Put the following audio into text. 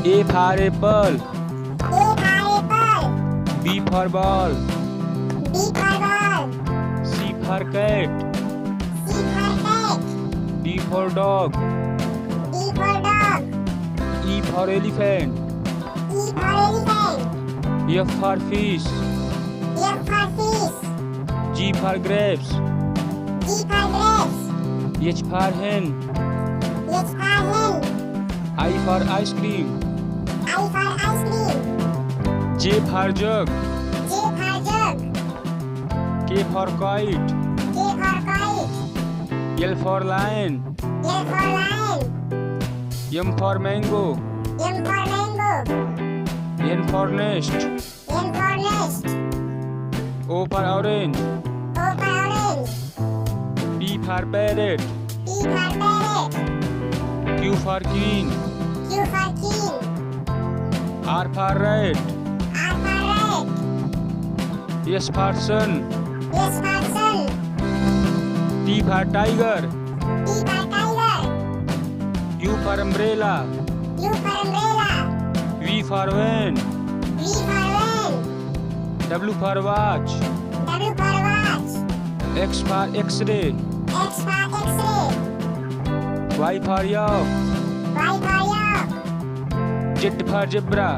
A for apple. A for apple. B for ball. B for ball. C for cat. C for cat. D for dog. D for dog. E for elephant. E for elephant. F for fish. F for fish. G for grapes. G for grapes. H for hen. H for hen. I for ice cream. I for ice cream. J for jug. J for jug. K for kite. K for kite. L for lion. L for lion. M for mango. M for mango. N for nest. N for nest. O for orange. O for orange. P for parrot. P for parrot. Q for queen. Q for king. R for rat. R for rat. S for sun. S for sun. T for tiger. T for tiger. U for umbrella. U for umbrella. V for van. V for van. W for watch. W for watch. X for x-ray. X for x-ray. Y for yak. Y for yak. Z for zebra.